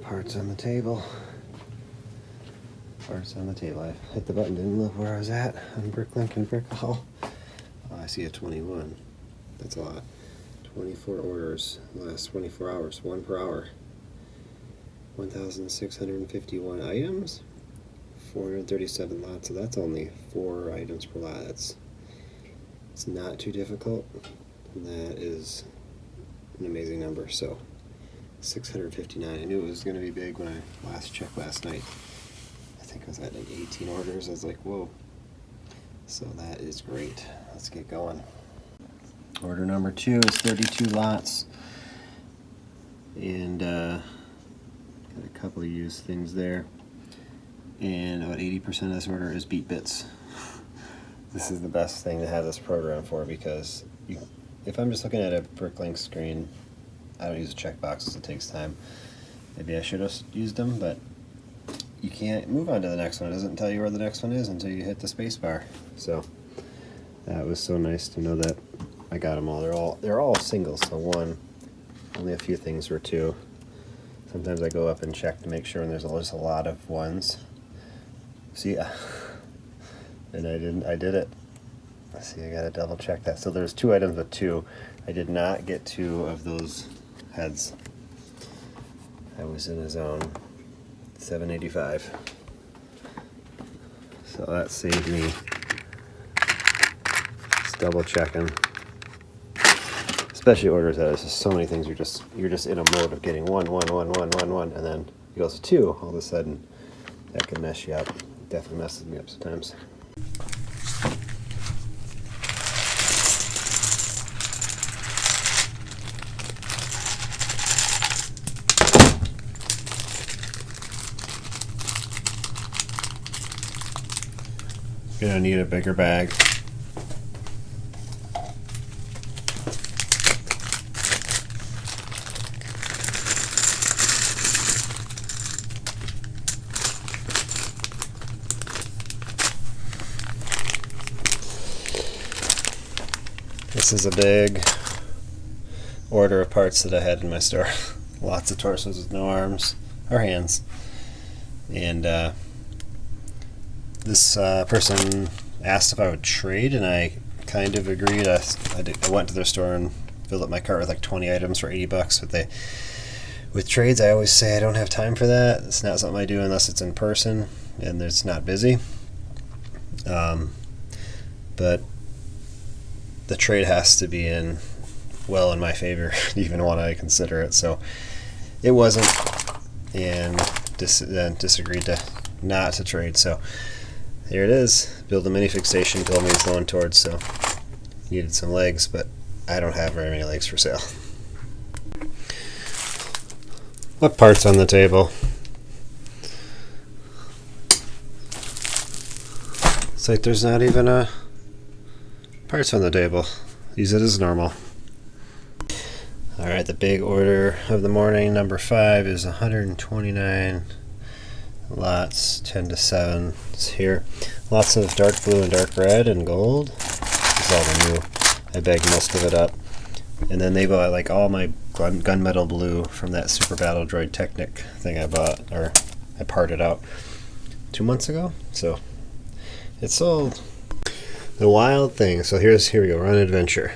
Parts on the table. Parts on the table. I hit the button, didn't look where I was at on Bricklink and Brickall. Oh, I see a 21. That's a lot. 24 orders in the last 24 hours, 1 per hour. 1,651 items, 437 lots. So that's only 4 items per lot. It's not too difficult. And that is an amazing number. So 659. I knew it was going to be big when I last checked last night. I think I was at like 18 orders. I was like, whoa. So that is great. Let's get going. Order number 2 is 32 lots. And got a couple of used things there. And about 80% of this order is beat bits. This is the best thing to have this program for, because if I'm just looking at a Bricklink screen, I don't use the checkboxes, it takes time. Maybe I should have used them, but you can't move on to the next one. It doesn't tell you where the next one is until you hit the space bar. So that was so nice to know that I got them all. They're all singles, so 1. Only a few things were 2. Sometimes I go up and check to make sure, and there's just a lot of 1s. See, and I did it. See, I gotta double check that. So there's 2 items with 2. I did not get 2 of those heads. I was in a zone. 785. So that saved me just double checking. Especially orders that there's just so many things you're just in a mode of getting 1, and then it goes to 2. All of a sudden, that can mess you up. Definitely messes me up sometimes. Gonna need a bigger bag. This is a big order of parts that I had in my store. Lots of torsos with no arms or hands. And this person asked if I would trade, and I kind of agreed. I went to their store and filled up my cart with like 20 items for $80. But with trades, I always say I don't have time for that. It's not something I do unless it's in person and it's not busy. But the trade has to be in my favor to even want to consider it. So it wasn't, and disagreed to not to trade. So here it is. Build a minifig station. Told me he's going towards, so needed some legs, but I don't have very many legs for sale. What parts on the table? It's like there's not even a parts on the table. Use it as normal. Alright, the big order of the morning, number 5, is 129 lots, 10 to 7. It's here. Lots of dark blue and dark red and gold. This is all the new. I bagged most of it up. And then they bought like all my gunmetal blue from that Super Battle Droid Technic thing I bought, or I parted out 2 months ago. So it's sold. The wild thing. So here we go. We're on an adventure.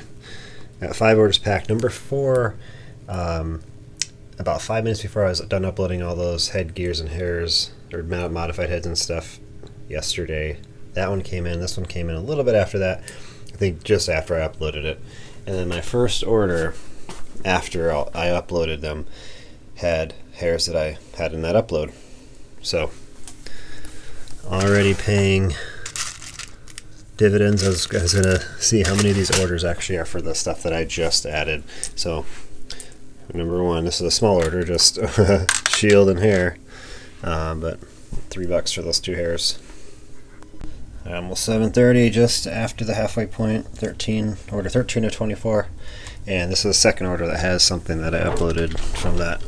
Got 5 orders packed. Number 4, about 5 minutes before I was done uploading all those head gears and hairs, or modified heads and stuff yesterday. That one came in. This one came in a little bit after that. I think just after I uploaded it. And then my first order after I uploaded them had hairs that I had in that upload. So already paying dividends. I was going to see how many of these orders actually are for the stuff that I just added. So number 1, this is a small order, just shield and hair, but $3 for those 2 hairs. Almost 7:30, just after the halfway point. Order 13 of 24, and this is the second order that has something that I uploaded from that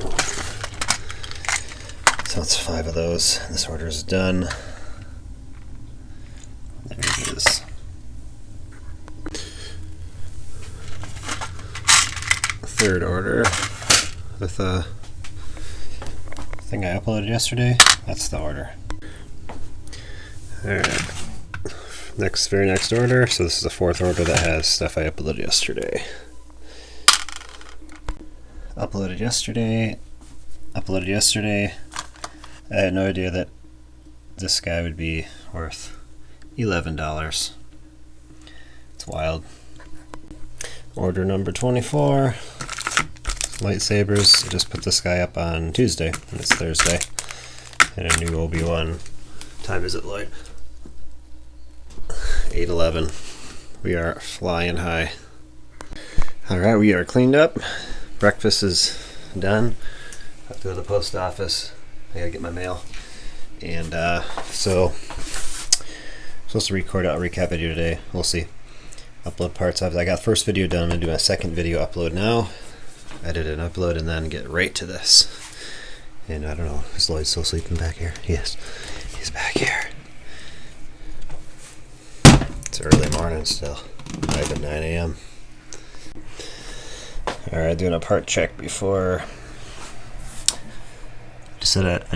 So that's 5 of those. This order is done. There it is. Third order with a thing I uploaded yesterday. That's the order. Alright. Very next order. So this is the 4th order that has stuff I uploaded yesterday. Uploaded yesterday. I had no idea that this guy would be worth $11. It's wild. Order number 24. Lightsabers. I just put this guy up on Tuesday, and it's Thursday. And a new Obi-Wan time is it light. 8:11. We are flying high. Alright, we are cleaned up. Breakfast is done. I have to go to the post office. I gotta get my mail. And so I'm supposed to record a recap video today. We'll see. Upload parts of it. I got the first video done. I'm gonna do my second video upload now. Edit and upload and then get right to this. And I don't know, is Lloyd still sleeping back here? Yes, he's back here. It's early morning still. 9 a.m. Alright, doing a part check before. I sent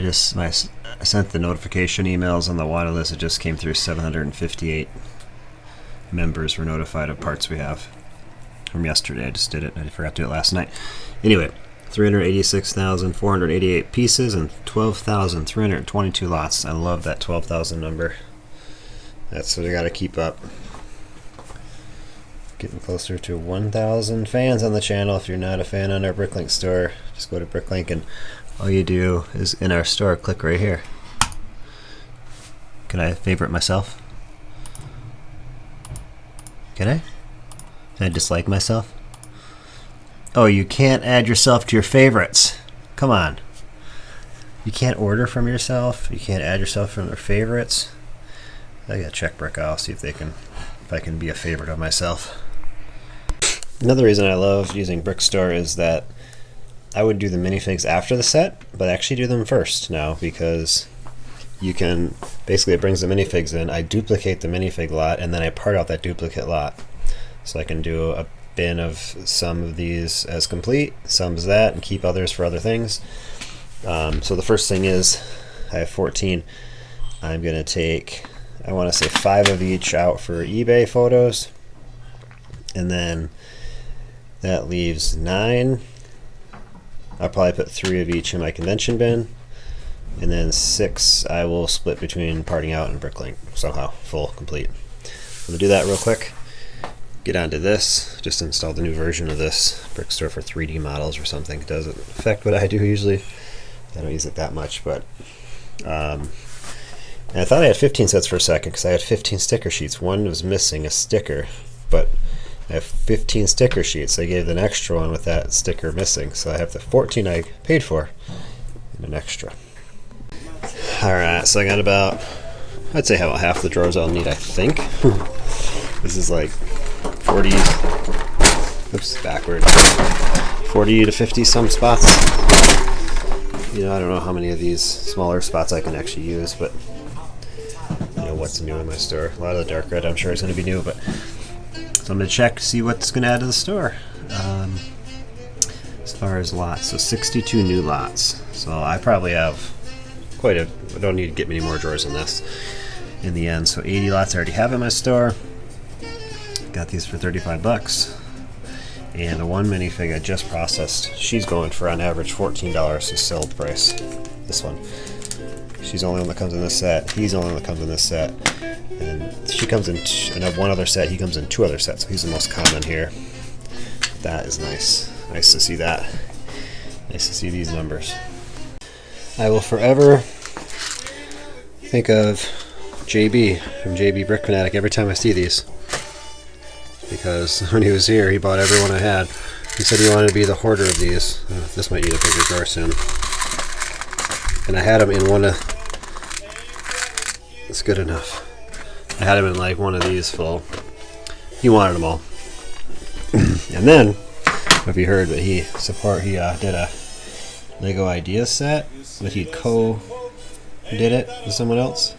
the notification emails on the water list. It just came through. 758 members were notified of parts we have from yesterday. I just did it. I forgot to do it last night. Anyway, 386,488 pieces and 12,322 lots. I love that 12,000 number. That's what I got to keep up. Getting closer to 1,000 fans on the channel. If you're not a fan on our Bricklink store, just go to Bricklink and all you do is in our store, click right here. Can I favorite myself? Can I? Can I dislike myself? Oh, you can't add yourself to your favorites. Come on. You can't order from yourself. You can't add yourself from their favorites. I gotta check Brick out, see if I can be a favorite of myself. Another reason I love using Brickstore is that I would do the minifigs after the set, but I actually do them first now because you can, basically it brings the minifigs in, I duplicate the minifig lot, and then I part out that duplicate lot. So I can do a bin of some of these as complete, some as that, and keep others for other things. So the first thing is, I have 14. I'm going to take, I want to say 5 of each out for eBay photos, and then that leaves 9. I'll probably put 3 of each in my convention bin, and then 6 I will split between parting out and Bricklink somehow, full, complete. I'm going to do that real quick. Get onto this. Just installed the new version of this Brickstore for 3D models or something. It doesn't affect what I do usually. I don't use it that much, but and I thought I had 15 sets for a second because I had 15 sticker sheets. One was missing a sticker, but I have 15 sticker sheets. I gave an extra one with that sticker missing, so I have the 14 I paid for and an extra. Alright, so I got about, I'd say about half the drawers I'll need, I think. This is like 40, oops, backward, 40 to 50 some spots. You know, I don't know how many of these smaller spots I can actually use, but you know what's new in my store. A lot of the dark red I'm sure is going to be new, but so I'm going to check to see what's going to add to the store. As far as lots, so 62 new lots. So I probably have quite a, I don't need to get many more drawers than this in the end. So 80 lots I already have in my store. Got these for 35 bucks. And the one minifig I just processed, she's going for on average $14 is sold price. This one. She's the only one that comes in this set. He's the only one that comes in this set. And she comes in, and I have one other set, he comes in 2 other sets, so he's the most common here. That is nice. Nice to see that. Nice to see these numbers. I will forever think of JB from JB Brick Fanatic every time I see these. Because when he was here, he bought every one I had. He said he wanted to be the hoarder of these. This might need a bigger drawer soon. And I had him in one of... It's good enough. I had him in like one of these full. He wanted them all. And then, if you heard, but he did a Lego idea set, but he co-did it with someone else.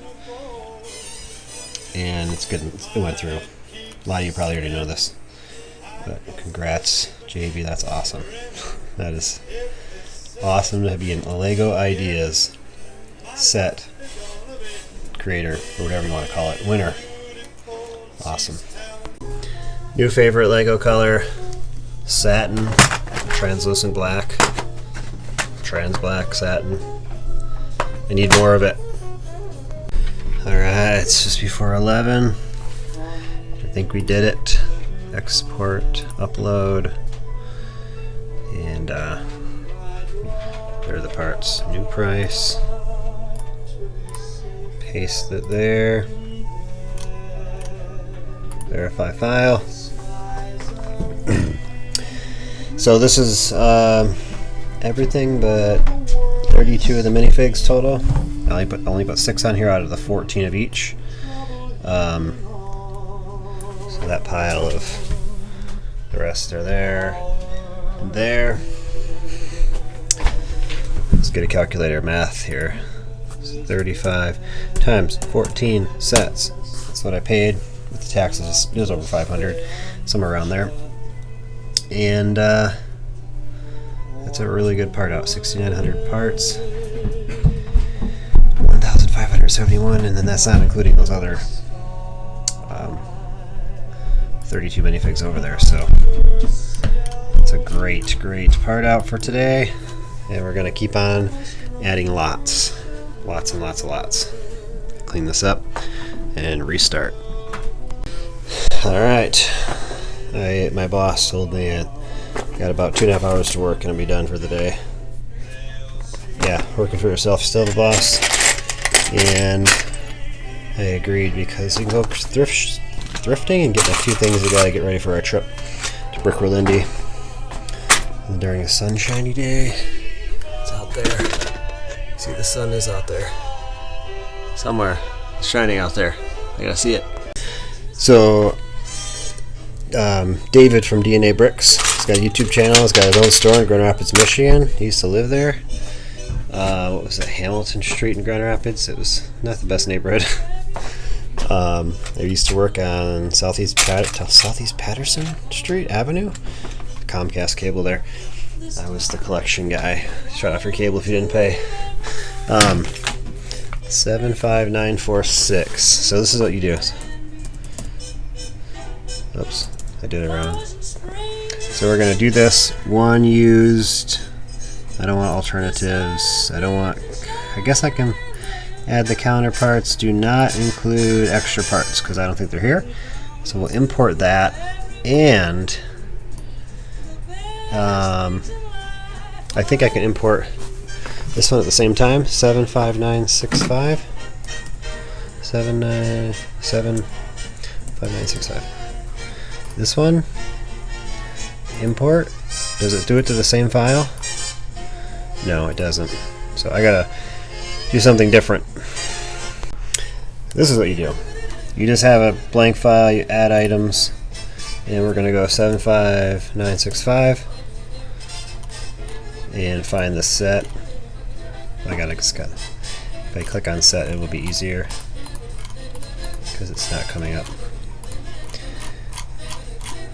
And it's good. It went through. A lot of you probably already know this. But congrats, JB. That's awesome. That is awesome to be a Lego Ideas set creator, or whatever you want to call it. Winner. Awesome. New favorite Lego color, satin, translucent black, trans black satin. I need more of it. Alright, it's just before 11. I think we did it. Export, upload, and there are the parts. New price. Paste it there. Verify file. So this is everything but 32 of the minifigs total. I only put 6 on here out of the 14 of each. So that pile of the rest are there and there. Let's get a calculator math here. So 35 times 14 sets. That's what I paid with the taxes. It was over 500, somewhere around there. And that's a really good part out. 6,900 parts, 1,571, and then that's not including those other 32 minifigs over there. So it's a great part out for today, and we're gonna keep on adding lots and lots of lots. Clean this up and restart. All right, my boss told me I got about 2.5 hours to work and I'll be done for the day. Yeah, working for yourself, still the boss. And I agreed because you can go thrifting and get a few things we gotta get ready for our trip to Bricklink. And during a sunshiny day, it's out there. See, the sun is out there. Somewhere. It's shining out there. I gotta see it. So, David from DNA Bricks, he's got a YouTube channel, he's got his own store in Grand Rapids, Michigan. He used to live there. What was it, Hamilton Street in Grand Rapids? It was not the best neighborhood. I used to work on Southeast Patterson Street Avenue, Comcast cable there. I was the collection guy. Shut off your cable if you didn't pay. 75946. So this is what you do. Oops, I did it wrong. So we're gonna do this. One used. I don't want alternatives. I guess I can add the counterparts. Do not include extra parts because I don't think they're here. So we'll import that, and I think I can import this one at the same time. 75965. 75965. This one, import. Does it do it to the same file? No, it doesn't. So I gotta do something different. This is what you do. You just have a blank file, you add items, and we're gonna go 75965 and find the set. If I click on set, it will be easier because it's not coming up.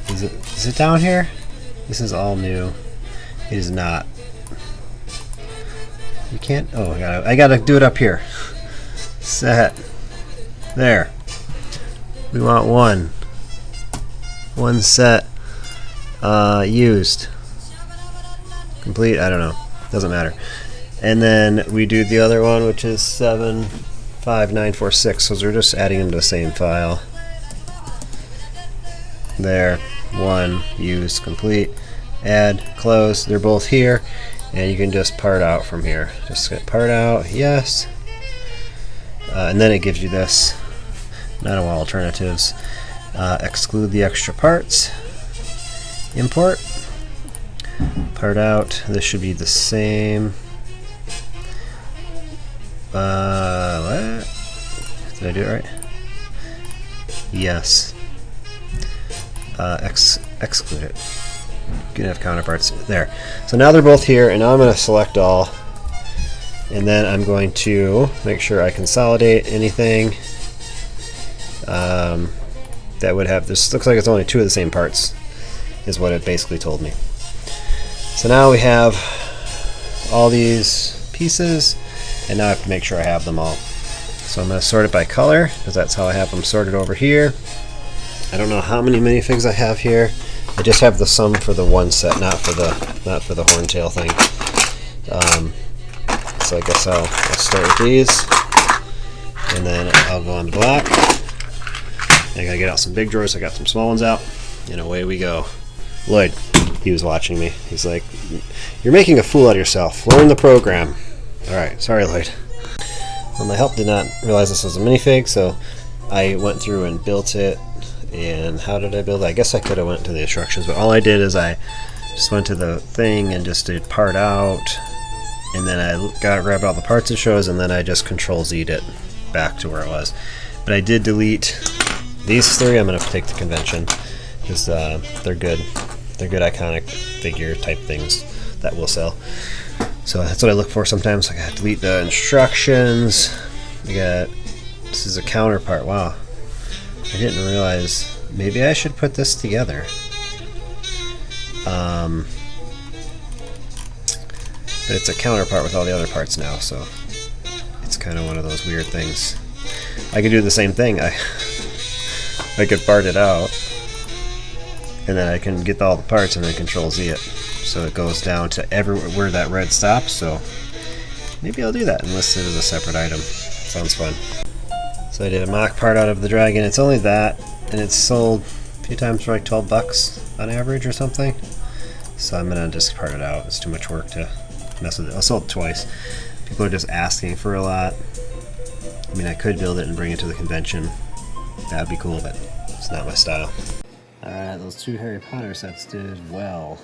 Is it down here? This is all new. It is not. You can't. Oh, I gotta do it up here. Set. There. We want one set used. Complete. I don't know. Doesn't matter. And then we do the other one, which is 75946. So we're just adding them to the same file. There. One used, complete. Add, close. They're both here, and you can just part out from here. Just get part out, yes. And then it gives you this. Not all alternatives. Exclude the extra parts. Import. Part out. This should be the same. What? Did I do it right? Yes. Exclude it. can have counterparts there. So now they're both here, and now I'm going to select all, and then I'm going to make sure I consolidate anything that would have, this looks like it's only two of the same parts, is what it basically told me. So now we have all these pieces, and now I have to make sure I have them all. So I'm going to sort it by color, because that's how I have them sorted over here. I don't know how many minifigs I have here. I just have the sum for the one set, not for the horntail thing. So I guess I'll start with these, and then I'll go on to black. I gotta get out some big drawers. I got some small ones out, and away we go. Lloyd, he was watching me. He's like, "You're making a fool out of yourself. Learn the program." All right, sorry, Lloyd. Well, my help did not realize this was a minifig, so I went through and built it. And how did I build it? I guess I could have went to the instructions, but all I did is I just went to the thing and just did part out, and then I grabbed all the parts it shows, and then I just Control-Z'd it back to where it was. But I did delete these three. I'm going to take the convention because they're good. They're good iconic figure type things that will sell. So that's what I look for sometimes. I got to delete the instructions. This is a counterpart. Wow. I didn't realize, maybe I should put this together. But it's a counterpart with all the other parts now, so it's kind of one of those weird things. I could do the same thing. I could part it out, and then I can get all the parts and then Control-Z it. So it goes down to everywhere where that red stops, so maybe I'll do that and list it as a separate item. Sounds fun. So I did a mock part out of the dragon. It's only that, and it's sold a few times for like 12 bucks on average or something. So I'm gonna just part it out. It's too much work to mess with it. I sold it twice. People are just asking for a lot. I mean, I could build it and bring it to the convention. That'd be cool, but it's not my style. Alright, those two Harry Potter sets did well.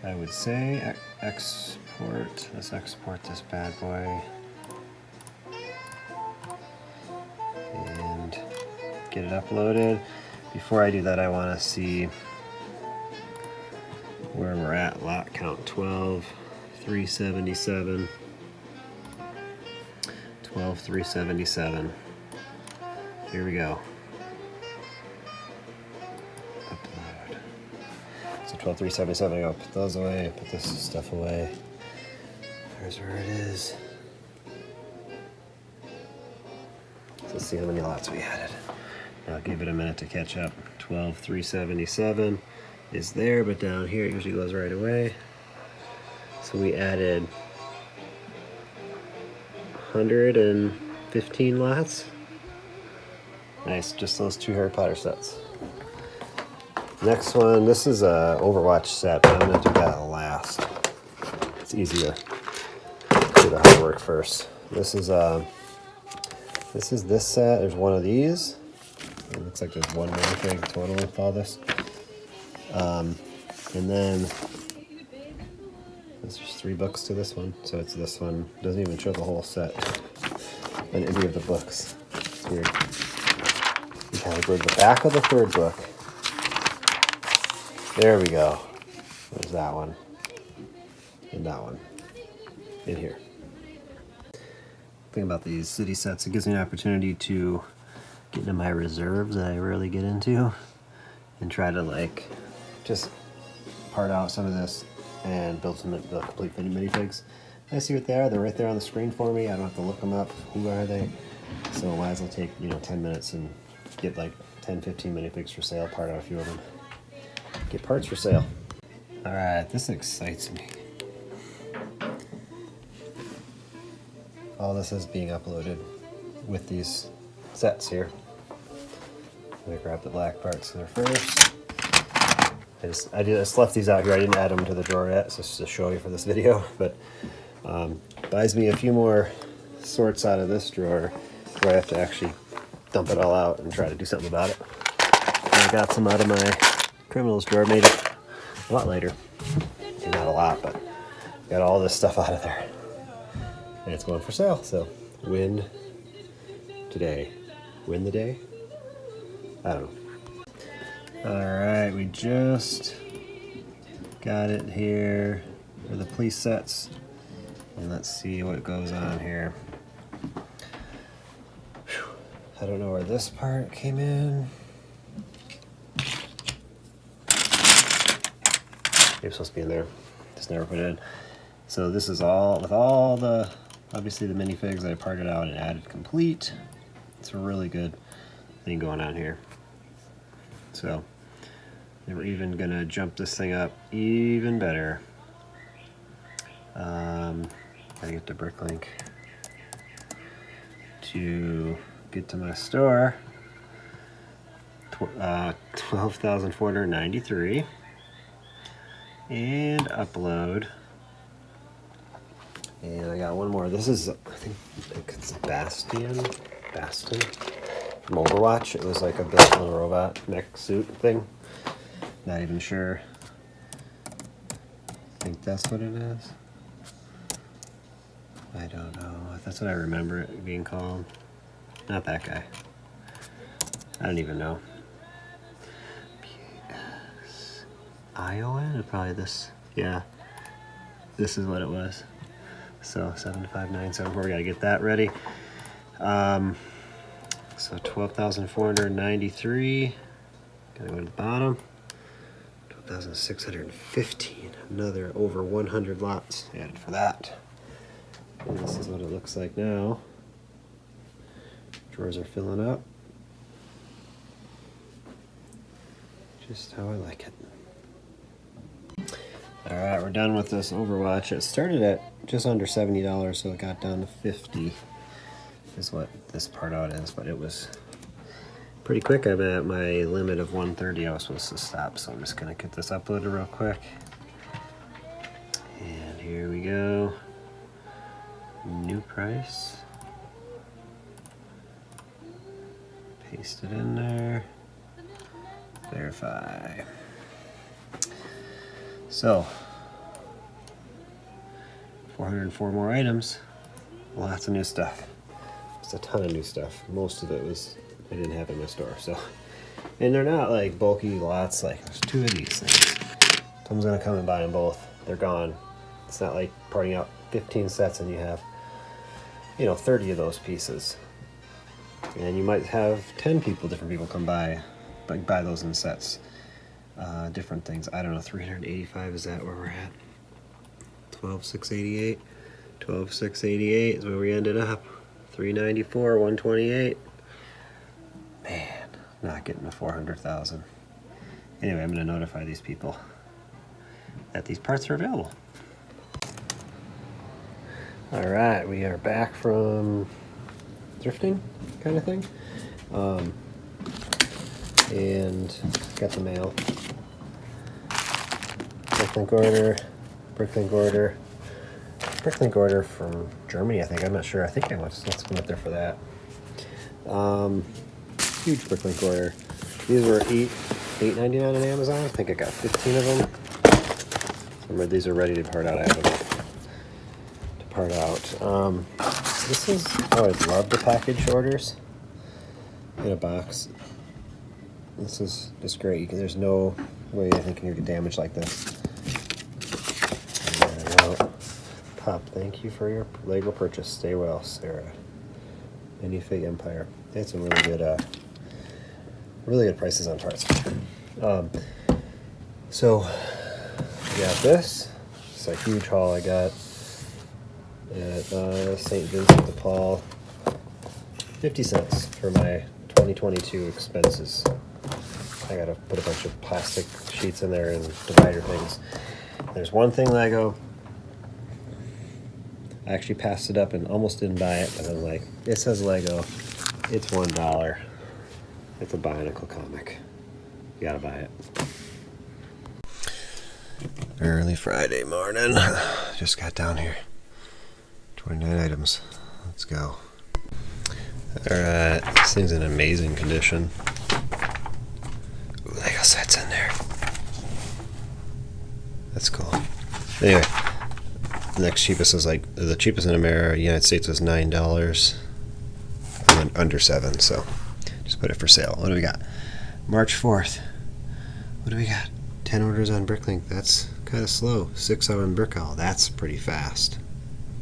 I would say export. Let's export this bad boy. And get it uploaded. Before I do that, I want to see where we're at. Lot count 12,377. 12,377. Here we go. Upload. So 12,377. I go put those away. Put this stuff away. There's where it is. Let's see how many lots we added. I'll give it a minute to catch up. 12,377 is there, but down here it usually goes right away. So we added 115 lots. Nice, just those two Harry Potter sets. Next one, this is a Overwatch set, but I'm gonna do that last. It's easier. Do the hard work first. This is this set. There's one of these. It looks like there's one minifig total with all this. And then there's just 3 books to this one. So it's this one. Doesn't even show the whole set in any of the books. It's weird. We have the back of the 3rd book. There we go. There's that one. And that one. In here. Thing about these city sets, it gives me an opportunity to get into my reserves that I rarely get into and try to like just part out some of this and build some the complete minifigs. I see what they are. They're right there on the screen for me. I don't have to look them up. Who are they? So I might as well take 10 minutes and get like 10-15 minifigs for sale, part out a few of them. Get parts for sale. Alright, this excites me. All this is being uploaded with these sets here. I'm gonna grab the black parts there first. I just left these out here. I didn't add them to the drawer yet, so just to show you for this video. But buys me a few more sorts out of this drawer where I have to actually dump it all out and try to do something about it. And I got some out of my criminals drawer. Made it a lot later. Not a lot, but got all this stuff out of there. And it's going for sale, so win today. Win the day? I don't know. Alright, we just got it here for the police sets. And let's see what goes on here. Whew. I don't know where this part came in. It's supposed to be in there. Just never put it in. So this is all, with all the, obviously the minifigs I parted out and added complete. It's a really good thing going on here. So they were even gonna jump this thing up even better. Gotta get to Bricklink to get to my store. 12,493 and upload. And I got one more. This is, I think it's Bastion from Overwatch. It was like a built on robot mech suit thing. Not even sure. I think that's what it is. I don't know. That's what I remember it being called. Not that guy. I don't even know. Iowa? Probably this. Yeah. This is what it was. So 75974. We gotta get that ready. So 12,493. Gotta go to the bottom. 12,615. Another over 100 lots added for that. And this is what it looks like now. Drawers are filling up. Just how I like it. Alright, we're done with this Overwatch. It started at just under $70, so it got down to $50 is what this part out is, but it was pretty quick. I'm at my limit of 130 I was supposed to stop, so I'm just going to get this uploaded real quick. And here we go. New price. Paste it in there. Verify. So, 404 more items. Lots of new stuff. It's a ton of new stuff. Most of it was I didn't have in my store. So, and they're not like bulky lots. Like there's 2 of these things. Someone's gonna come and buy them both. They're gone. It's not like parting out 15 sets and you have, 30 of those pieces. And you might have 10 people, different people come by, but buy those in sets. Different things. I don't know, 385, is that where we're at? 12,688. 12,688 is where we ended up. 394, 128. Man, not getting to 400,000. Anyway, I'm going to notify these people that these parts are available. Alright, we are back from thrifting kind of thing. And got the mail. Bricklink order from Germany, I think. I'm not sure. I think I went there for that. Huge Bricklink order. These were $8.99 on Amazon. I think I got 15 of them. Some of these are ready to part out. I have them to part out. This is, I love the package orders in a box. This is just great. There's no way I think you can get damaged like this. Pop, thank you for your Lego purchase. Stay well, Sarah. Minifig Empire. They had some really good prices on parts. So I got this. It's a huge haul I got at St. Vincent de Paul. 50 cents for my 2022 expenses. I gotta put a bunch of plastic sheets in there and divider things. There's one thing Lego. I actually passed it up and almost didn't buy it, but I'm like, it says Lego. It's $1. It's a Bionicle comic. You gotta buy it. Early Friday morning. Just got down here. 29 items. Let's go. Alright, this thing's in amazing condition. Ooh, Lego sets in there. That's cool. Anyway, the next cheapest is like, the cheapest in America, United States was $9. And then under $7, so just put it for sale. What do we got? March 4th. What do we got? 10 orders on Bricklink. That's kind of slow. 6 hour in Brickell. That's pretty fast.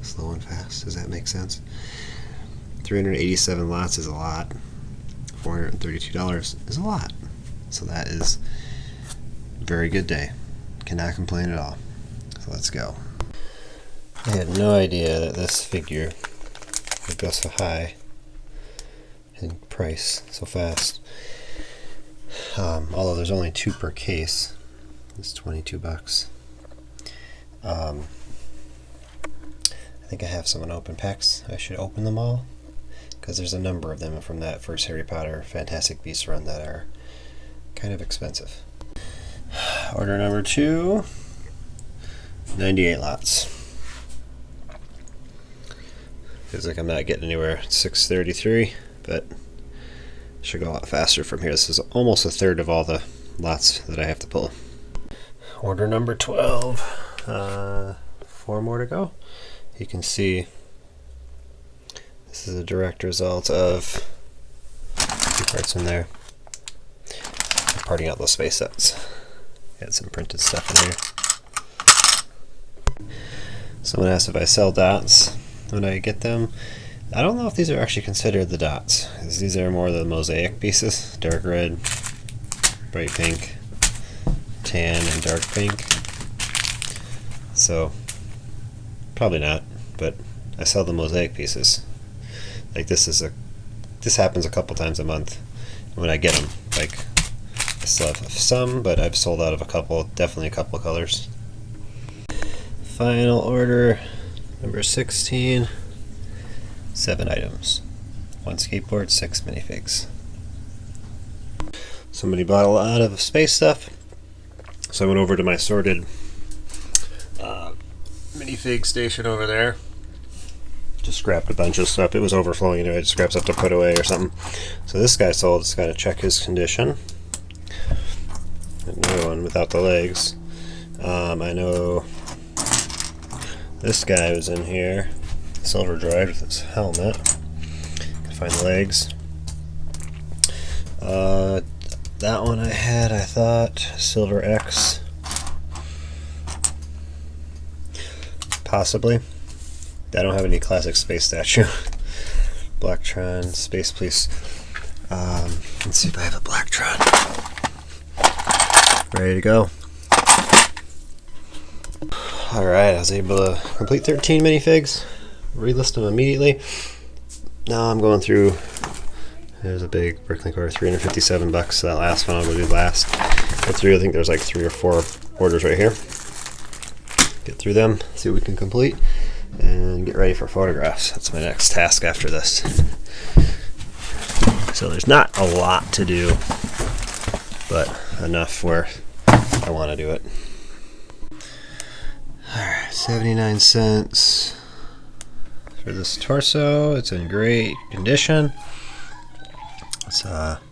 Slow and fast. Does that make sense? 387 lots is a lot. $432 is a lot. So that is a very good day. Cannot complain at all. So let's go. I had no idea that this figure would go so high in price so fast. Although there's only 2 per case. It's 22 bucks. I think I have some in open packs. I should open them all, because there's a number of them from that first Harry Potter Fantastic Beasts run that are kind of expensive. Order number 2, 98 lots. Feels like I'm not getting anywhere at 633, but should go a lot faster from here. This is almost a third of all the lots that I have to pull. Order number 12. 4 more to go. You can see this is a direct result of 2 parts in there. I'm parting out those space sets. Got some printed stuff in here. Someone asked if I sell dots when I get them. I don't know if these are actually considered the dots, because these are more the mosaic pieces. Dark red, bright pink, tan, and dark pink. So probably not, but I sell the mosaic pieces. Like this happens a couple times a month when I get them. Like I still have some, but I've sold out of a couple, definitely a couple of colors. Final order number 16. 7 items. 1 skateboard, 6 minifigs. Somebody bought a lot of space stuff, so I went over to my sorted minifig station over there. Just scrapped a bunch of stuff. It was overflowing anyway. I just grabbed stuff to put away or something. So this guy sold. Just got to check his condition. Another one without the legs. I know this guy was in here. Silver dried with his helmet. Can find the legs. That one I had, I thought, Silver X. Possibly. I don't have any classic space statue. Blacktron, Space Police. Let's see if I have a Blacktron. Ready to go. Alright, I was able to complete 13 minifigs. Relist them immediately. Now I'm going through. There's a big Bricklink order, 357 bucks. So that last one I'll go do last. Go through. I think there's like 3 or 4 orders right here. Get through them, see what we can complete, and get ready for photographs. That's my next task after this. So there's not a lot to do, but enough where I want to do it. Alright, 79 cents. For this torso. It's in great condition. It's not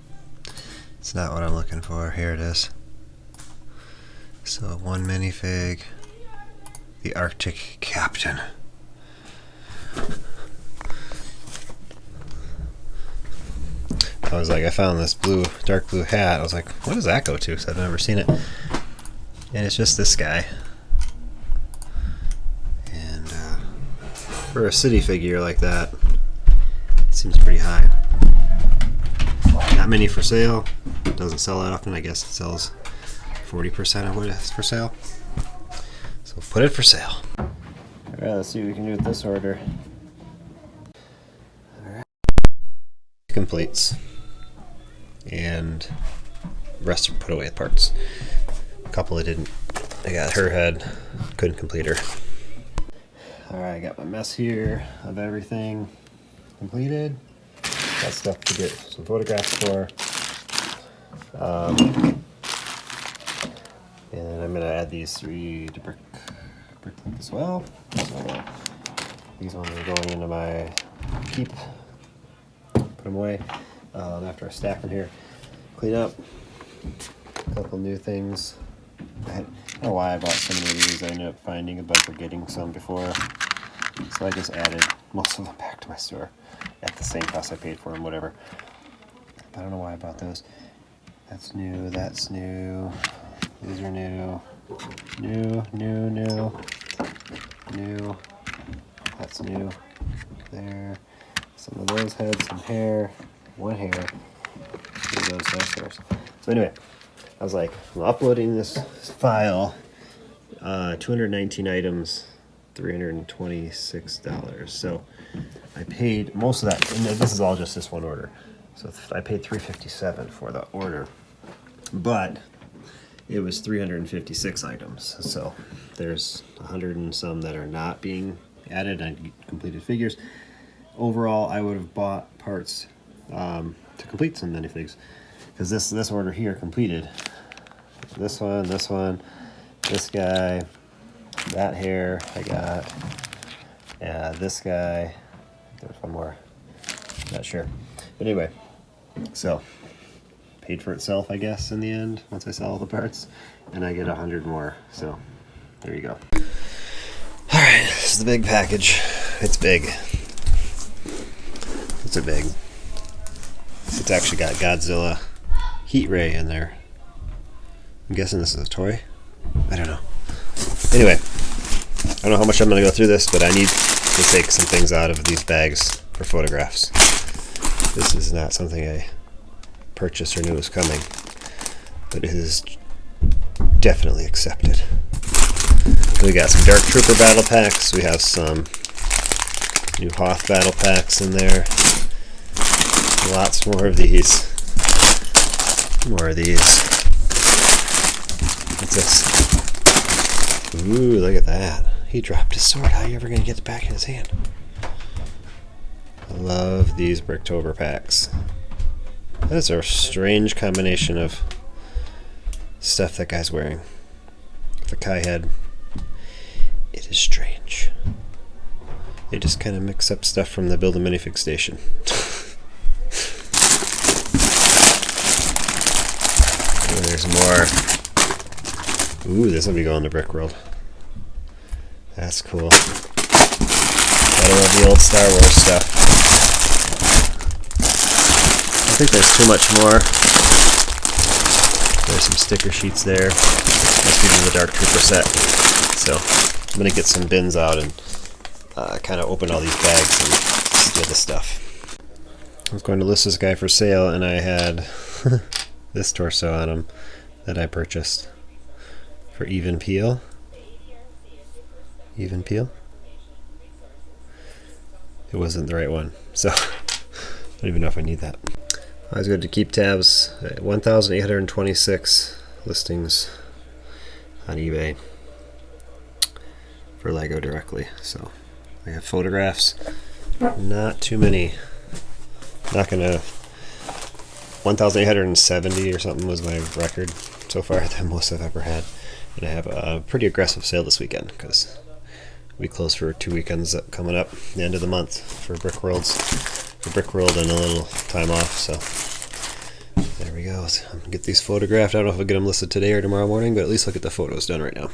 what I'm looking for. Here it is. So 1 minifig, the Arctic Captain. I was like, I found this dark blue hat. I was like, what does that go to? Because I've never seen it. And it's just this guy. For a city figure like that, it seems pretty high. Not many for sale. It doesn't sell that often. I guess it sells 40% of what is for sale. So put it for sale. Alright, let's see what we can do with this order. Alright. Completes. And the rest are put away with parts. A couple I didn't. I got her head. Couldn't complete her. Alright, I got my mess here of everything completed. Got stuff to get some photographs for. And I'm going to add these 3 to Bricklink as well. So these ones are going into my keep. Put them away after I stack them here. Clean up. A couple new things. I don't know why I bought so many of these. I ended up finding a bunch of getting some before. So I just added most of them back to my store at the same cost I paid for them, whatever. I don't know why I bought those. That's new, that's new. These are new. New, new, new, new. That's new. There. Some of those had some hair. One hair. Two of those less hairs. So anyway, I was like, I'm uploading this file. 219 items, $326. So I paid most of that, and this is all just this one order. So I paid $357 for the order, but it was 356 items. So there's 100 and some that are not being added on completed figures. Overall, I would have bought parts to complete some minifigs, because this order here completed this one, this guy, that hair I got, this guy. There's one more, not sure. But anyway, so paid for itself, I guess, in the end once I sell all the parts, and I get 100 more. So there you go. All right, this is the big package. It's big. It's a big. It's actually got Godzilla heat ray in there. I'm guessing this is a toy. I don't know. Anyway, I don't know how much I'm going to go through this, but I need to take some things out of these bags for photographs. This is not something I purchased or knew was coming, but it is definitely accepted. We got some Dark Trooper battle packs. We have some new Hoth battle packs in there. Lots more of these. More of these. What's this? Ooh, look at that. He dropped his sword. How are you ever going to get it back in his hand? I love these Bricktober packs. That's a strange combination of stuff that guy's wearing. The Kai head. It is strange. They just kind of mix up stuff from the Build a Minifig station. There's more. Ooh, this will be going to Brickworld. That's cool. Gotta love the old Star Wars stuff. I think there's too much more. There's some sticker sheets there. Must be in the Dark Trooper set. So I'm gonna get some bins out and kind of open all these bags and steal the stuff. I was going to list this guy for sale, and I had this torso on him that I purchased for even peel. Even peel? It wasn't the right one, so I don't even know if I need that. Always good to keep tabs. 1,826 listings on eBay for Lego directly. So I have photographs, not too many. Not gonna. 1,870 or something was my record so far, the most I've ever had. And I have a pretty aggressive sale this weekend because we close for 2 weekends coming up, the end of the month for Brickworld and a little time off. So there we go. So I'm gonna get these photographed. I don't know if I'll get them listed today or tomorrow morning, but at least I'll get the photos done right now.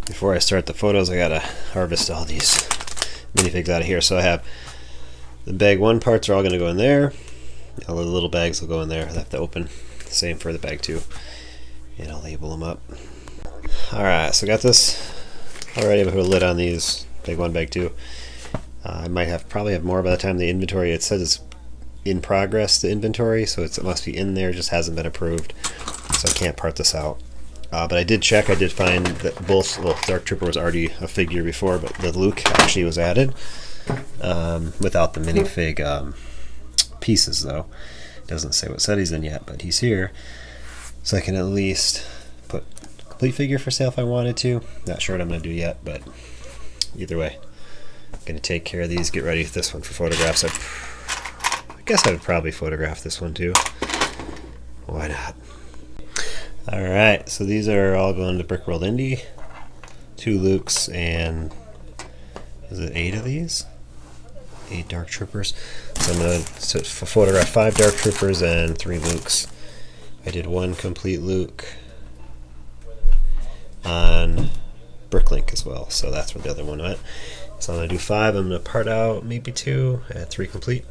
Before I start the photos, I gotta harvest all these minifigs out of here. So I have the bag 1 parts are all gonna go in there. All the little bags will go in there. I have to open. Same for the bag 2. And I'll label them up. Alright, so I got this already. I put a lid on these. Bag 1, bag 2. I might probably have more by the time the inventory. It says it's in progress, the inventory, so it must be in there, just hasn't been approved. So I can't part this out. But I did check. I did find that both, well, Dark Trooper was already a figure before, but the Luke actually was added without the minifig pieces, though. It doesn't say what set he's in yet, but he's here. So I can at least put a complete figure for sale if I wanted to. Not sure what I'm going to do yet, but either way, I'm going to take care of these, get ready for this one for photographs. I guess I would probably photograph this one too. Why not? Alright, so these are all going to Brickworld Indie. 2 Lukes and, is it 8 of these? 8 Dark Troopers. So I'm going to photograph 5 Dark Troopers and 3 Lukes. I did 1 complete Luke on Bricklink as well, so that's where the other one went. So I'm going to do 5. I'm going to part out maybe 2, add 3 complete,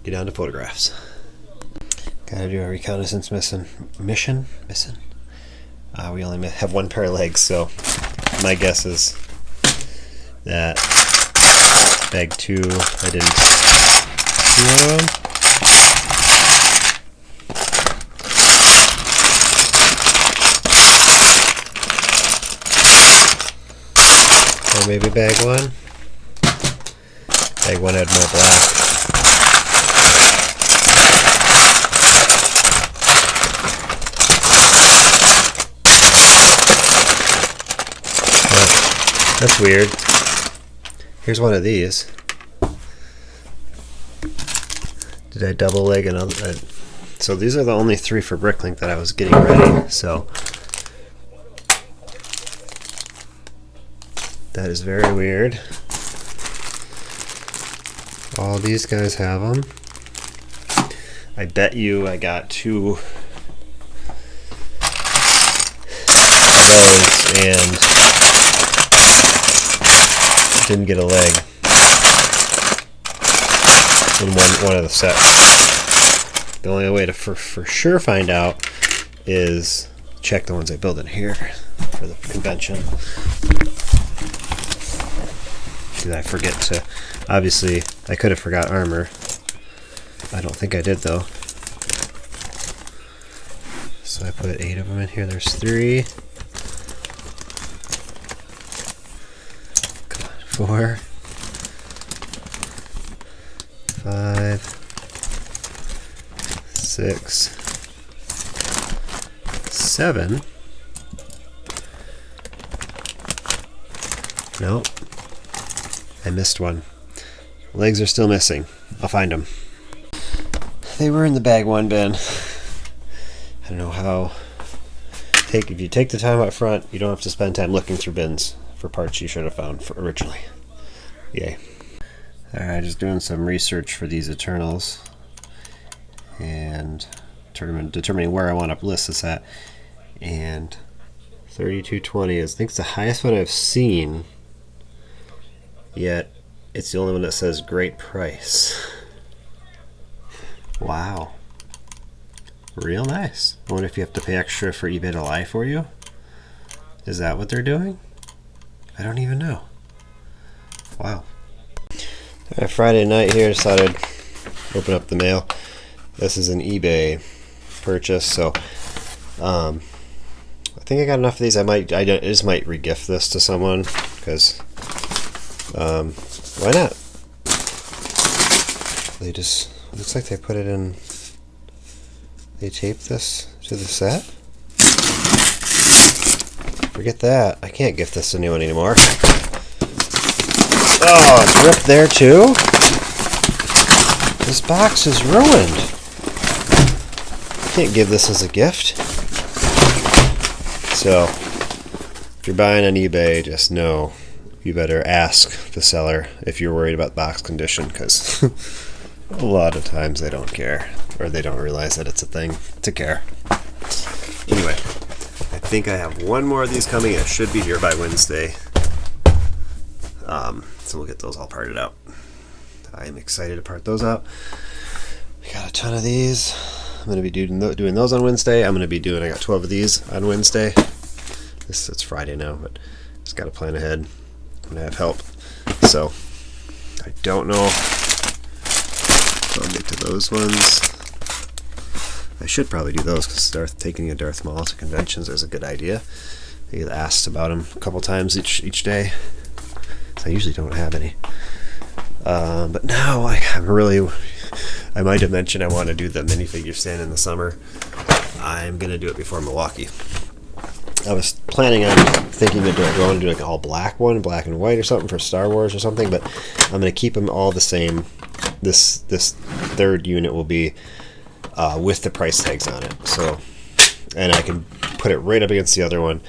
get down to photographs. Gotta do a reconnaissance mission. We only have one pair of legs, so my guess is that bag 2 I didn't see one of them. Or maybe bag 1. Bag 1 had more black. That's weird. Here's one of these. Did I double leg another? So these are the only 3 for Bricklink that I was getting ready. So that is very weird. All these guys have them. I bet you I got 2 of those and didn't get a leg in one of the sets. The only way to for sure find out is check the ones I build in here for the convention. Did I forget to? Obviously, I could have forgot armor. I don't think I did though. So I put 8 of them in here. There's 3. 4, 5, 6, 7. Nope. I missed one. Legs are still missing. I'll find them. They were in the bag 1 bin. I don't know how. If you take the time up front, you don't have to spend time looking through bins for parts you should have found originally. Yay. Alright, just doing some research for these Eternals and determining where I want to list this at. And 3220 is, I think, it's the highest one I've seen, yet it's the only one that says great price. Wow. Real nice. I wonder if you have to pay extra for eBay to lie for you? Is that what they're doing? I don't even know. Wow. Friday night here, decided to open up the mail. This is an eBay purchase, so I think I got enough of these. I just might regift this to someone because why not? They just, looks like they put it in. They taped this to the set. Forget that. I can't gift this to anyone anymore. Oh, it's ripped there too? This box is ruined. Can't give this as a gift. So, if you're buying on eBay, just know you better ask the seller if you're worried about box condition, because a lot of times they don't care, or they don't realize that it's a thing to care. Anyway. I think I have one more of these coming. It should be here by Wednesday. So we'll get those all parted out. I'm excited to part those out. We got a ton of these. I'm going to be doing those on Wednesday. I'm going to be doing, I got 12 of these on Wednesday. It's Friday now, but just got to plan ahead. I'm going to have help. So I don't know if I'll get to those ones. I should probably do those because taking a Darth Maul to conventions is a good idea. I get asked about them a couple times each day. So I usually don't have any. But now I might have mentioned I want to do the minifigure stand in the summer. I'm going to do it before Milwaukee. I was planning on thinking to want to do like an all black one, black and white or something for Star Wars or something, but I'm going to keep them all the same. This third unit will be with the price tags on it. So, and I can put it right up against the other one,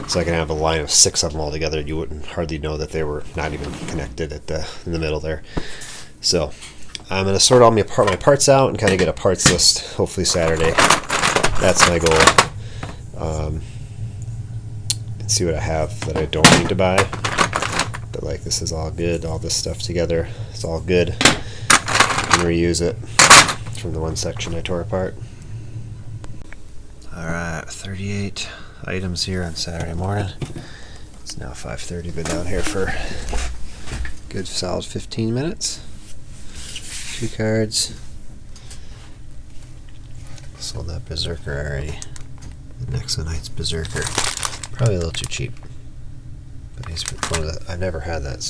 so I can have a line of 6 of them all together. You wouldn't hardly know that they were not even connected in the middle there. So I'm going to sort all my parts out and kind of get a parts list hopefully Saturday. That's my goal. And see what I have that I don't need to buy. But like, this is all good. All this stuff together, it's all good. I can reuse it from the one section I tore apart. Alright, 38 items here on Saturday morning. It's now 5:30. Been down here for a good solid 15 minutes. 2 cards. Sold that Berserker already. The next night's Berserker. Probably a little too cheap. But he's one of the, I've never had that.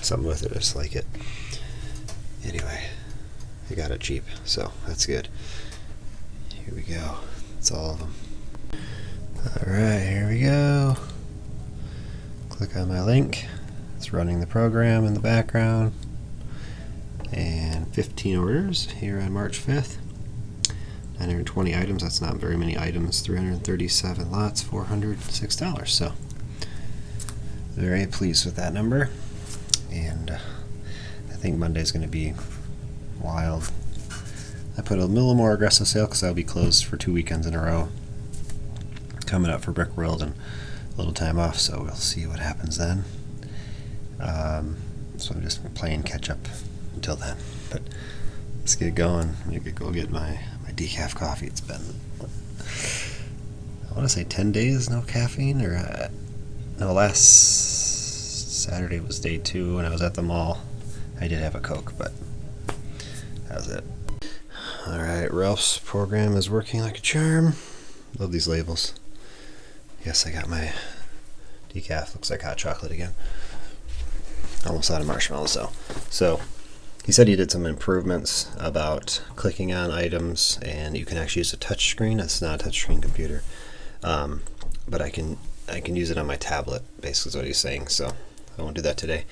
Something with it, I just like it. Anyway, I got it cheap, so that's good. Here we go. That's all of them. Alright, here we go. Click on my link. It's running the program in the background. And 15 orders here on March 5th. 920 items, that's not very many items. 337 lots, $406. So, very pleased with that number. And I think Monday's going to be wild. I put a little more aggressive sale because I'll be closed for 2 weekends in a row. Coming up for Brick World and a little time off, so we'll see what happens then. So I'm just playing catch up until then. But let's get going. I could go get my decaf coffee. It's been, I want to say 10 days no caffeine, or no, last Saturday was day 2 when I was at the mall. I did have a Coke, but that was it. Alright, Ralph's program is working like a charm. Love these labels. Yes, I got my decaf. Looks like hot chocolate again. Almost out of marshmallows though. So he said he did some improvements about clicking on items, and you can actually use a touch screen. It's not a touch screen computer, but I can use it on my tablet. Basically, is what he's saying. So I won't do that today.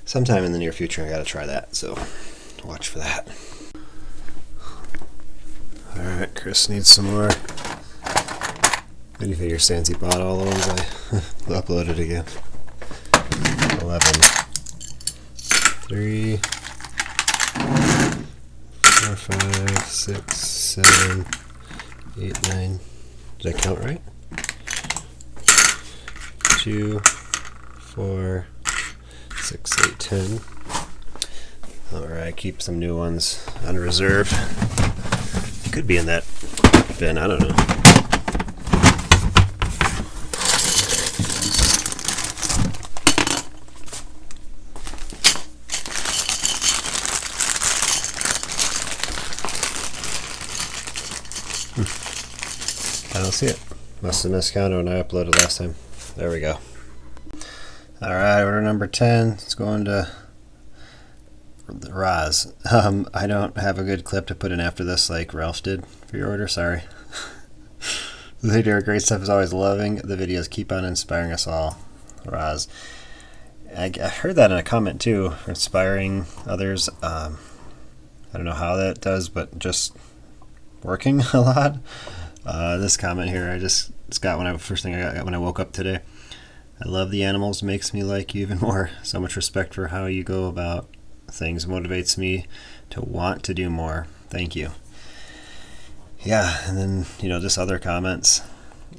Sometime in the near future, I got to try that. So watch for that. All right, Chris needs some more minifigure stands. He bought all the ones I uploaded again. 11, 3, 4, 5, 6, 7, 8, 9. Did I count right? 2, 4, 6, 8, 10. Alright, keep some new ones on reserve. Could be in that bin, I don't know. I don't see it. Must have miscounted when I uploaded last time. There we go. Alright, order number 10. It's going to the Roz. I don't have a good clip to put in after this like Ralph did for your order. Sorry. They do great stuff as always. Loving the videos. Keep on inspiring us all. Roz. I heard that in a comment too. Inspiring others. I don't know how that does, but just working a lot. This comment here, I just got when first thing I got when I woke up today. I love the animals, makes me like you even more. So much respect for how you go about things, motivates me to want to do more. Thank you. Yeah, and then just other comments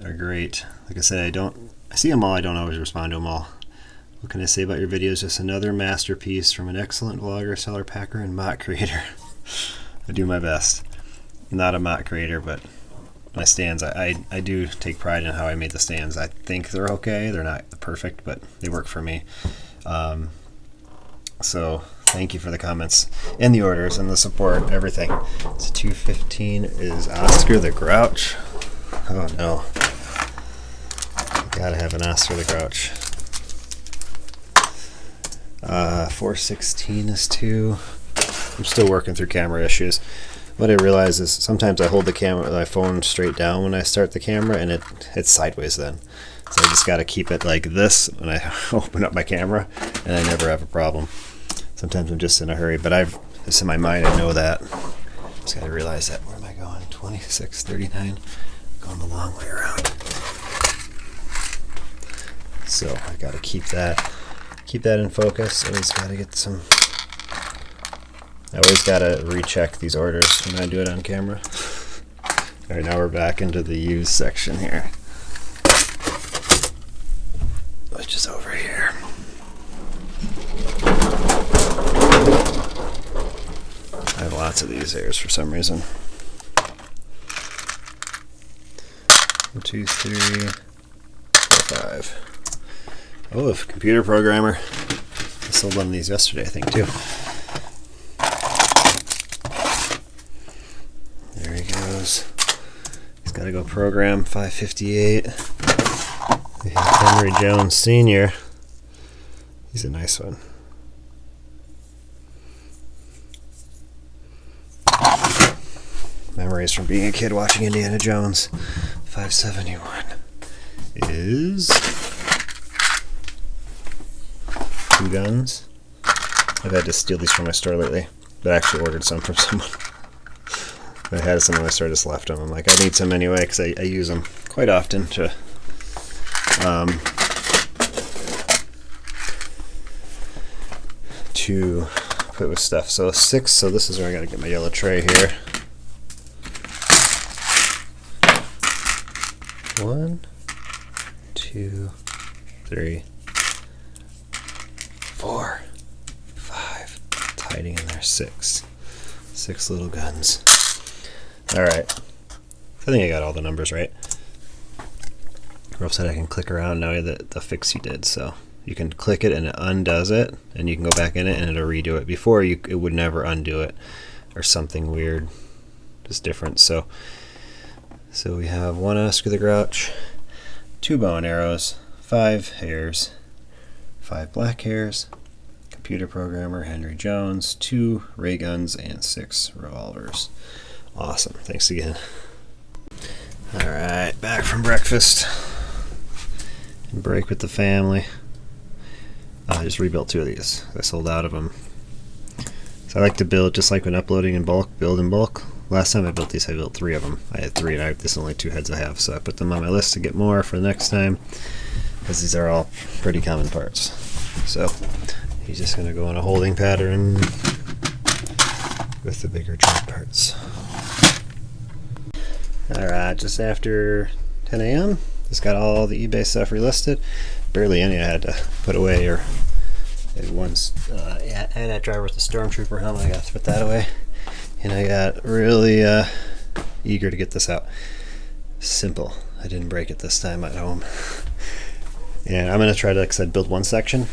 are great. Like I said, I see them all. I don't always respond to them all. What can I say about your videos? Just another masterpiece from an excellent vlogger, seller, packer, and MOC creator. I do my best. Not a MOC creator, but my stands, I do take pride in how I made the stands. I think they're okay. They're not perfect, but they work for me. So thank you for the comments and the orders and the support, everything. So 215 is Oscar the Grouch. Oh no. Gotta have an Oscar the Grouch. 416 is 2. I'm still working through camera issues. What I realize is sometimes I hold the camera, my phone straight down when I start the camera, and it's sideways then. So I just got to keep it like this when I open up my camera, and I never have a problem. Sometimes I'm just in a hurry, but it's in my mind. I know that. Just got to realize that. Where am I going? 26, 39. Going the long way around. So I got to keep that in focus. Always got to get some. I always gotta recheck these orders when I do it on camera. Alright, now we're back into the used section here, which is over here. I have lots of these hairs for some reason. 1, 2, 3, 4, 5. Oh, a computer programmer. I sold one of these yesterday, I think, too. There he goes. He's got to go program 558. We have Henry Jones Sr. He's a nice one. Memories from being a kid watching Indiana Jones. 571 is 2 guns. I've had to steal these from my store lately, but I actually ordered some from someone. I had some in my store, just left them. I'm like, I need some anyway because I use them quite often to put with stuff. So 6, so this is where I gotta get my yellow tray here. 1, 2, 3, 4, 5. It's hiding in there. 6 little guns. Alright, I think I got all the numbers right. Rob said I can click around now that the fix you did, so you can click it and it undoes it, and you can go back in it and it'll redo it. Before, it would never undo it, or something weird, just different. So we have 1 Oscar the Grouch, 2 bow and arrows, 5 hairs, 5 black hairs, computer programmer Henry Jones, 2 ray guns, and 6 revolvers. Awesome. Thanks again. Alright, back from breakfast. And break with the family. I just rebuilt 2 of these. I sold out of them. So I like to build, just like when uploading in bulk, build in bulk. Last time I built these, I built 3 of them. I had 3, and this is only 2 heads I have, so I put them on my list to get more for the next time, because these are all pretty common parts. So he's just going to go on a holding pattern with the bigger joint parts. Alright, just after 10 a.m. Just got all the eBay stuff relisted. Barely any I had to put away, or once I had that driver with the Stormtrooper helmet. I got to put that away. And I got really eager to get this out. Simple. I didn't break it this time at home. And I'm going to try to, like I said, build 1 section.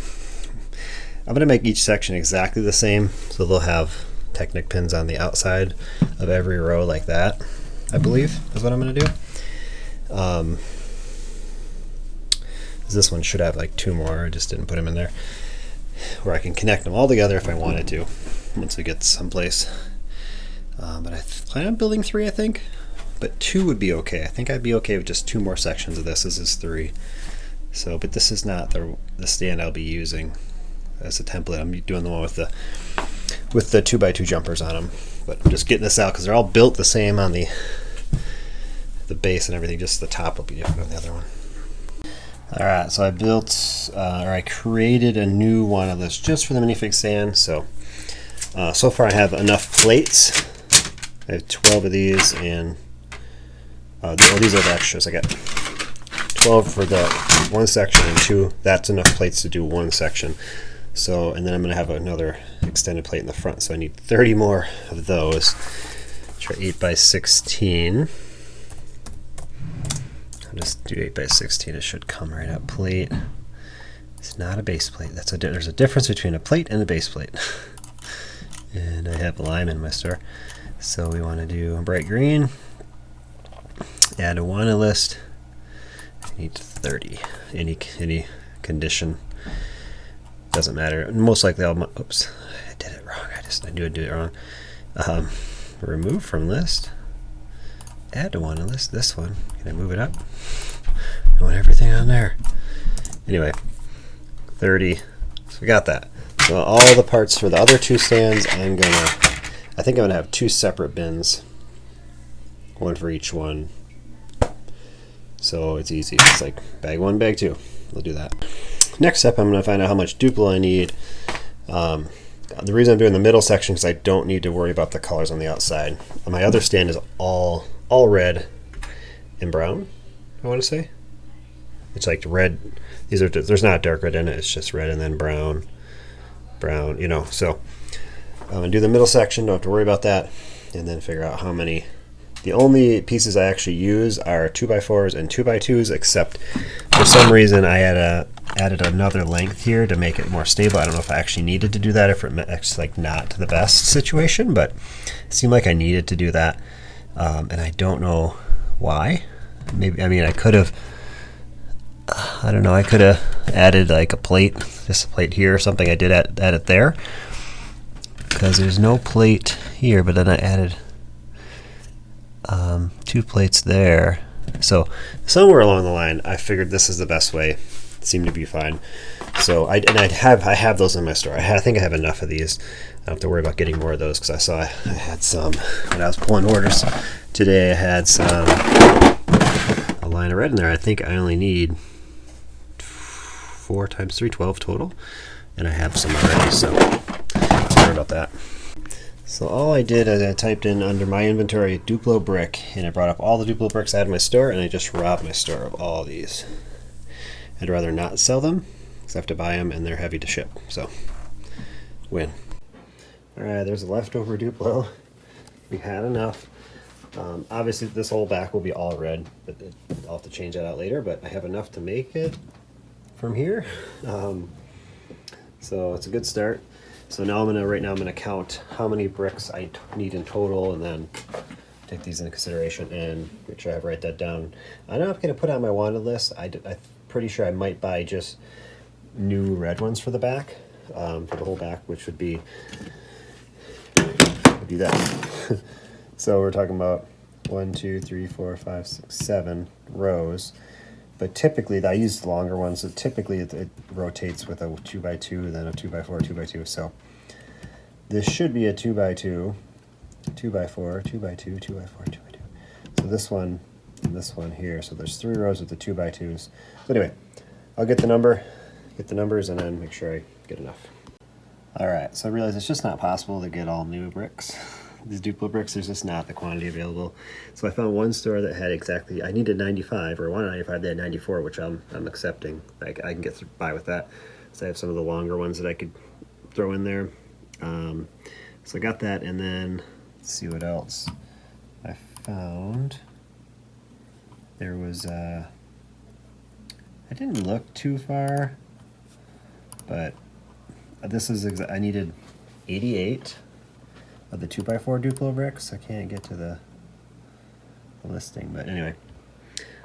I'm going to make each section exactly the same, so they'll have Technic pins on the outside of every row like that, I believe, is what I'm going to do. This one should have like 2 more. I just didn't put them in there, where I can connect them all together if I wanted to once we get someplace. But I plan on building 3, I think, but 2 would be okay. I think I'd be okay with just 2 more sections of this. This is 3. So, but this is not the stand I'll be using as a template. I'm doing the one with the 2x2 jumpers on them. But I'm just getting this out because they're all built the same on the base and everything. Just the top will be different on the other one. Alright, so I built, or I created a new one of this just for the minifig stand. So far I have enough plates. I have 12 of these, and these are the extras. I got 12 for the 1 section and 2. That's enough plates to do 1 section. So, and then I'm going to have another extended plate in the front. So I need 30 more of those. Try 8x16. Just do 8x16. It should come right up. Plate. It's not a base plate. There's a difference between a plate and a base plate. And I have lime in my store. So we want to do a bright green. Add a wanted list. I need 30. Any condition. Doesn't matter. Most likely oops. I did it wrong. I knew I'd do it wrong. Remove from list. Add to wanted list. This one. Can I move it up? I want everything on there. Anyway, 30. So we got that. So all the parts for the other 2 stands, I think I'm gonna have 2 separate bins, 1 for each one. So it's easy. It's like bag 1, bag 2. We'll do that. Next step, I'm gonna find out how much Duplo I need. The reason I'm doing the middle section is I don't need to worry about the colors on the outside. My other stand is all red and brown, I want to say. It's like red. There's not dark red in it. It's just red and then brown, you know. So I'm gonna do the middle section. Don't have to worry about that, and then figure out how many The only pieces I actually use are 2x4s and 2x2s, except for some reason I added another length here to make it more stable. I don't know if I actually needed to do that, if it's like not the best situation, but it seemed like I needed to do that, and I don't know why. Maybe, I mean, I could have, I don't know, I could have added like a plate, just a plate here or something. I did add it there because there's no plate here, but then I added 2 plates there. So somewhere along the line, I figured this is the best way. It seemed to be fine. So I have those in my store. I think I have enough of these. I don't have to worry about getting more of those, because I saw I had some when I was pulling orders today. I had a line of red in there. I think I only need 4 times 3, 12 total, and I have some already. So sorry about that. So all I did is I typed in under my inventory Duplo brick, and it brought up all the Duplo bricks I had in my store, and I just robbed my store of all these. I'd rather not sell them because I have to buy them and they're heavy to ship. So win. Alright, there's a leftover Duplo. We had enough. Obviously this whole back will be all red, but I'll have to change that out later, but I have enough to make it from here. So it's a good start. So now right now I'm gonna count how many bricks I need in total, and then take these into consideration and make sure I write that down. I'm not gonna put it on my wanted list. I'm pretty sure I might buy just new red ones for the back, for the whole back, which would be that. So we're talking about 1, 2, 3, 4, 5, 6, 7 rows. But typically, I use longer ones, so typically it rotates with a 2x2, then a 2x4, 2x2. So this should be a 2x2, 2x4, 2x2, 2x4, 2x2. So this one and this one here. So there's 3 rows with the 2x2s. So anyway, I'll get the numbers, and then make sure I get enough. All right, so I realize it's just not possible to get all new bricks. These Duplo bricks, there's just not the quantity available. So I found one store that had exactly, I needed 95, or 195, they had 94, which I'm accepting. I can get by with that. So I have some of the longer ones that I could throw in there. So I got that, and then let's see what else I found. There was, I didn't look too far, but this is, I needed 88 of the 2x4 Duplo bricks. I can't get to the listing, but anyway,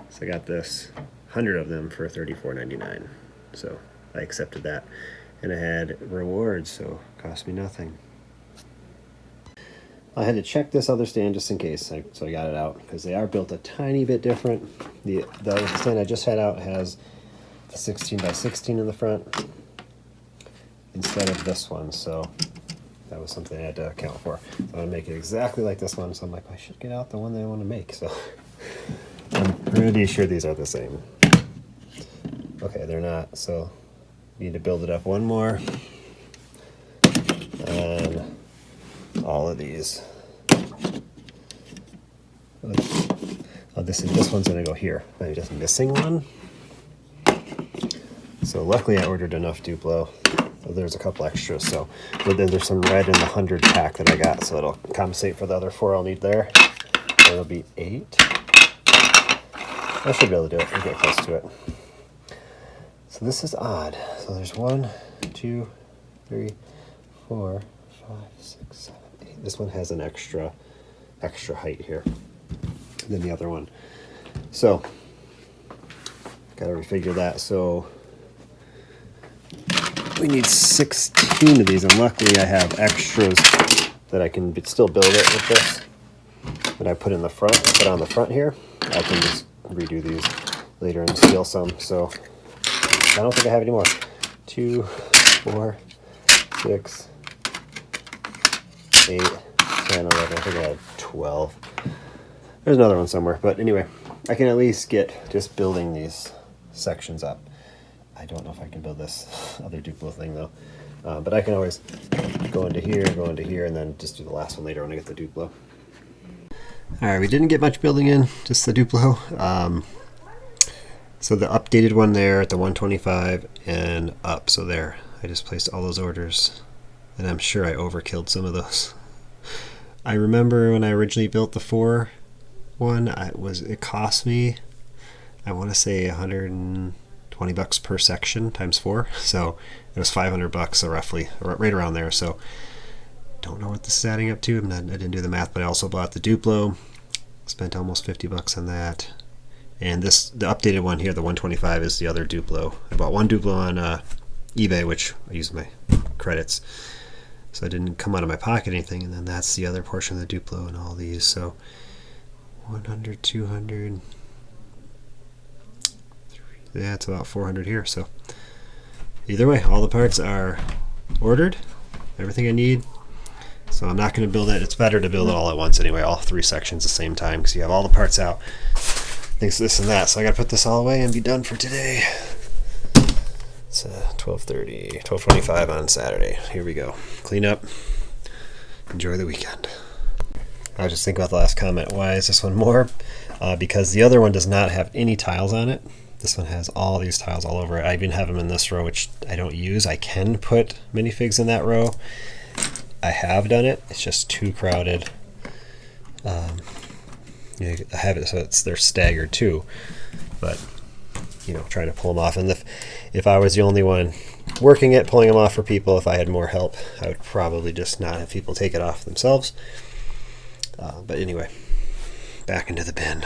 so I got this 100 of them for $34.99. So I accepted that, and I had rewards, so it cost me nothing. I had to check this other stand just in case, so I got it out, because they are built a tiny bit different. The stand I just had out has the 16x16 in the front instead of this one, so that was something I had to account for. So I'm going to make it exactly like this one, so I'm like, I should get out the one that I want to make. So I'm pretty sure these are the same. Okay, they're not, so need to build it up one more. And all of these. Oh, this one's going to go here. I'm just missing one. So luckily I ordered enough Duplo. There's a couple extras, so but then there's some red in the 100 pack that I got, so it'll compensate for the other 4 I'll need there. So it'll be 8. I should be able to do it. I'll get close to it. So this is odd. So there's 1, 2, 3, 4, 5, 6, 7, 8. This one has an extra height here than the other one. So gotta refigure that. So we need 16 of these, and luckily I have extras that I can still build it with this that I put in the front, put on the front here. I can just redo these later and steal some. So I don't think I have any more. 2, 4, 6, 8, 10, 11. I think I had 12. There's another one somewhere, but anyway, I can at least get just building these sections up. I don't know if I can build this other Duplo thing though, but I can always go into here, and then just do the last one later when I get the Duplo. Alright, we didn't get much building in, just the Duplo. So the updated one there at the 125 and up, so there. I just placed all those orders, and I'm sure I overkilled some of those. I remember when I originally built the 4 one, it cost me, I want to say $120 per section times 4, so it was $500, so roughly right around there. So don't know what this is adding up to. I didn't do the math, but I also bought the Duplo, spent almost $50 on that. And the updated one here, the 125, is the other Duplo. I bought one Duplo on eBay, which I used my credits, so it didn't come out of my pocket or anything. And then that's the other portion of the Duplo and all these. So 100, 200, yeah, it's about 400 here. So either way, all the parts are ordered, everything I need. So I'm not going to build it. It's better to build it all at once anyway, all 3 sections at the same time, because you have all the parts out, things this and that. So I got to put this all away and be done for today. It's 12:30, 12:25 on Saturday. Here we go. Clean up. Enjoy the weekend. I was just thinking about the last comment. Why is this one more? Because the other one does not have any tiles on it. This one has all these tiles all over it. I even have them in this row, which I don't use. I can put minifigs in that row. I have done it. It's just too crowded. I have it so they're staggered too. But trying to pull them off. And if I was the only one working it, pulling them off for people, if I had more help, I would probably just not have people take it off themselves. But anyway, back into the bin.